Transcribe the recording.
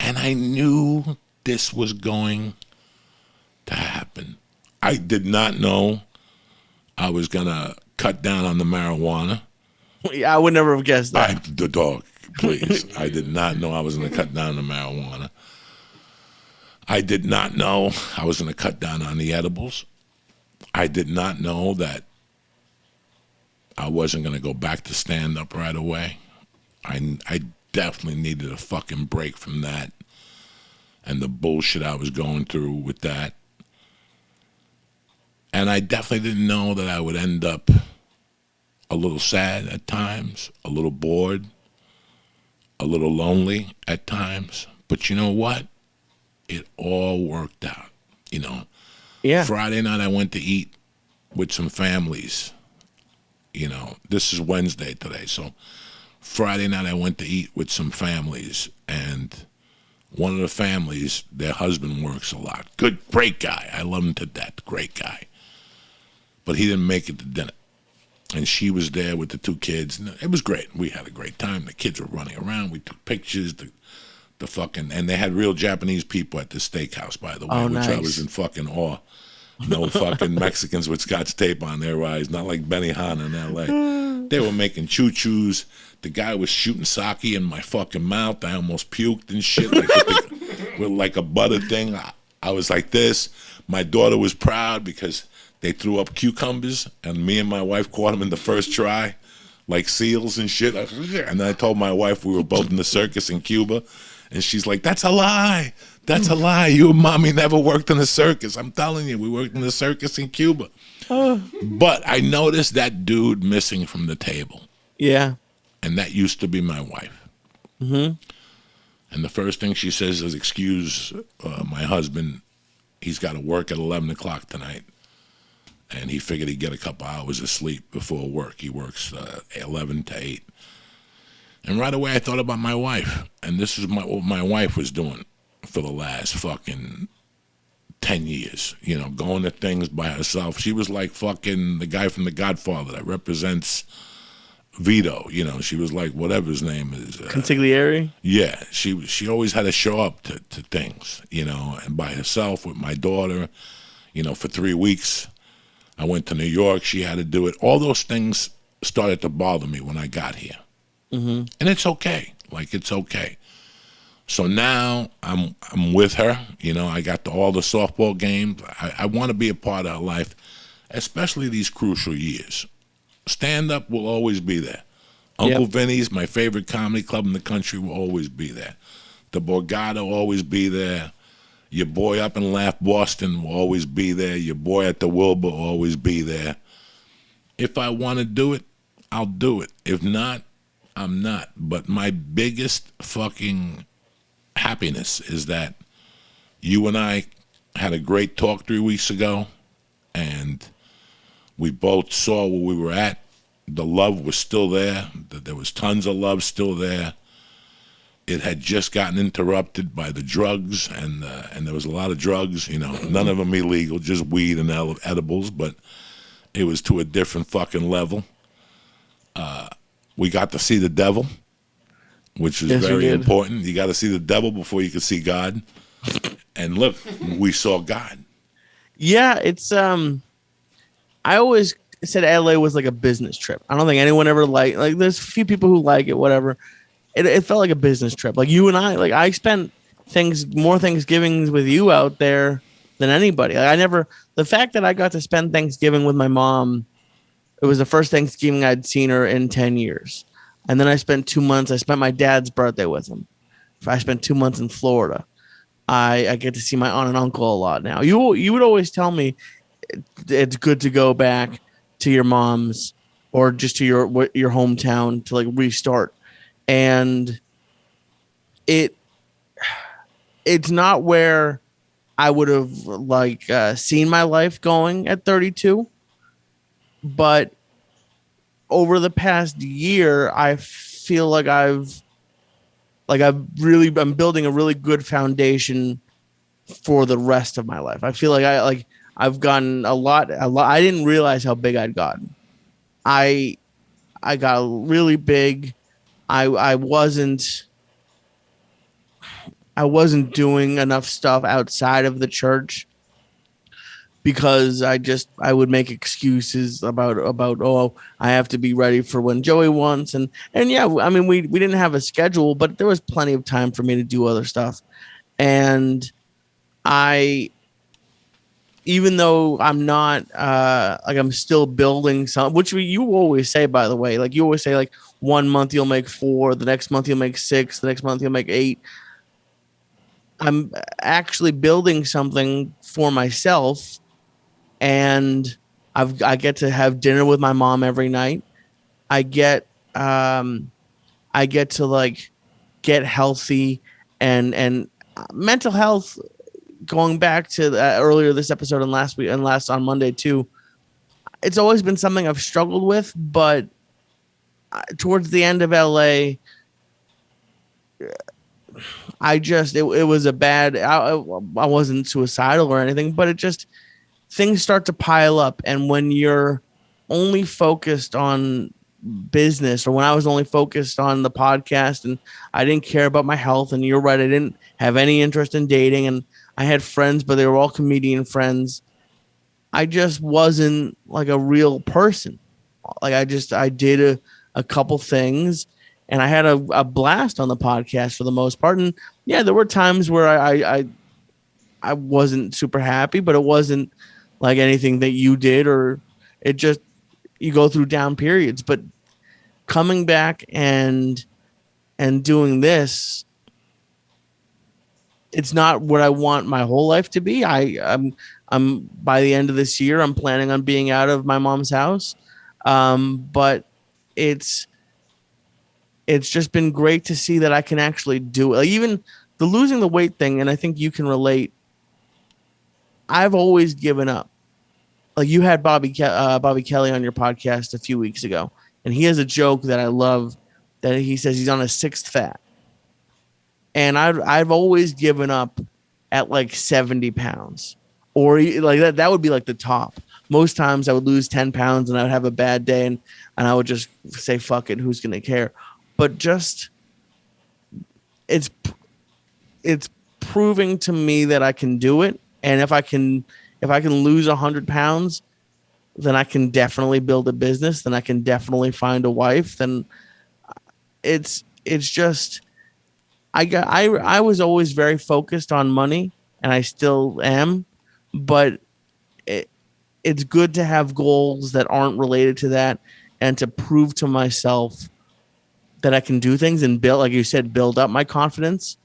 And I knew this was going to happen. I did not know I was going to cut down on the marijuana. Yeah, I would never have guessed that. The dog, please. I did not know I was going to cut down on the marijuana. I did not know I was going to cut down on the edibles. I did not know that I wasn't going to go back to stand up right away. I definitely needed a fucking break from that and the bullshit I was going through with that. And I definitely didn't know that I would end up a little sad at times, a little bored, a little lonely at times. But you know what? It all worked out. You know, Yeah. Friday night I went to eat with some families. You know, this is Wednesday today. So Friday night I went to eat with some families, and one of the families, their husband works a lot. Good, great guy. I love him to death. Great guy. But he didn't make it to dinner. And she was there with the two kids. And it was great. We had a great time. The kids were running around. We took pictures. The fucking, and they had real Japanese people at the steakhouse, by the way, Oh, which nice. I was in fucking awe. No fucking Mexicans with Scotch tape on their eyes, not like Benihana in L.A. They were making choo-choos. The guy was shooting sake in my fucking mouth. I almost puked and shit, like with like a butter thing. I was like this. My daughter was proud because they threw up cucumbers, and me and my wife caught them in the first try, like seals and shit. And then I told my wife we were both in the circus in Cuba, and she's like, "That's a lie. That's a lie. You and mommy never worked in a circus. I'm telling you, we worked in the circus in Cuba." But I noticed that dude missing from the table, Yeah. and that used to be my wife. Mm-hmm. And the first thing she says is, "Excuse my husband. He's got to work at 11 o'clock tonight." And he figured he'd get a couple hours of sleep before work. He works 11 to 8. And right away I thought about my wife. And this is what my wife was doing for the last fucking 10 years. You know, going to things by herself. She was like fucking the guy from The Godfather that represents Vito. You know, she was like whatever his name is. Consigliere? Yeah, she always had to show up to things, you know, and by herself with my daughter, you know, for 3 weeks. I went to New York. She had to do it. All those things started to bother me when I got here. Mm-hmm. And it's okay. Like, it's okay. So now I'm with her. You know, I got all the softball games. I want to be a part of her life, especially these crucial years. Stand-up will always be there. Uncle Vinny's, my favorite comedy club in the country, will always be there. The Borgata will always be there. Your boy up in Laugh Boston will always be there. Your boy at the Wilbur will always be there. If I want to do it, I'll do it. If not, I'm not. But my biggest fucking happiness is that you and I had a great talk 3 weeks ago, and we both saw where we were at. The love was still there. There was tons of love still there. It had just gotten interrupted by the drugs, and there was a lot of drugs, you know, none of them illegal, just weed and edibles, but it was to a different fucking level. We got to see the devil, which is very important. You got to see the devil before you can see God. And look, we saw God. Yeah, it's I always said LA was like a business trip. I don't think anyone ever like there's a few people who like it, whatever. It felt like a business trip. Like you and I, like I spent more Thanksgivings with you out there than anybody. Like the fact that I got to spend Thanksgiving with my mom, it was the first Thanksgiving I'd seen her in 10 years. And then I spent 2 months. I spent my dad's birthday with him. I spent 2 months in Florida. I get to see my aunt and uncle a lot now. You would always tell me it's good to go back to your mom's or just to your hometown to like restart. And it's not where I would have seen my life going at 32, but over the past year, I feel like I'm building a really good foundation for the rest of my life. I feel like I've gotten a lot. I didn't realize how big I'd gotten. I got really big. I wasn't I wasn't doing enough stuff outside of the church because I would make excuses about oh, I have to be ready for when Joey wants, and yeah, I mean we didn't have a schedule, but there was plenty of time for me to do other stuff. And I, even though I'm not like, I'm still building some, which you always say, by the way, like you always say, like 1 month you'll make four, the next month you'll make six, the next month you'll make eight. I'm actually building something for myself, and I get to have dinner with my mom every night. I get um I get to like get healthy, and mental health, going back to earlier this episode and last week and last on Monday too. It's always been something I've struggled with, but towards the end of LA, it was a bad. I wasn't suicidal or anything, but it just, things start to pile up, and when you're only focused on business, or when I was only focused on the podcast, and I didn't care about my health, and you're right, I didn't have any interest in dating, and I had friends, but they were all comedian friends. I just wasn't like a real person. Like I did a couple things, and I had a blast on the podcast for the most part. And yeah, there were times where I wasn't super happy, but it wasn't like anything that you did, or it just, you go through down periods. But coming back and doing this, it's not what I want my whole life to be. I'm by the end of this year, I'm planning on being out of my mom's house. But it's it's just been great to see that I can actually do it. Like, even the losing the weight thing, and I think you can relate. I've always given up. Like, you had Bobby Kelly on your podcast a few weeks ago, and he has a joke that I love, that he says he's on his sixth fat, and I've always given up at like 70 pounds, or like that would be like the top. Most times I would lose 10 pounds and I would have a bad day, and I would just say fuck it, who's gonna care. But just, it's it's proving to me that I can do it, and if I can lose 100 pounds, then I can definitely build a business, then I can definitely find a wife. Then it's just, I was always very focused on money, and I still am, but it, it's good to have goals that aren't related to that, and to prove to myself that I can do things and build, like you said, build up my confidence.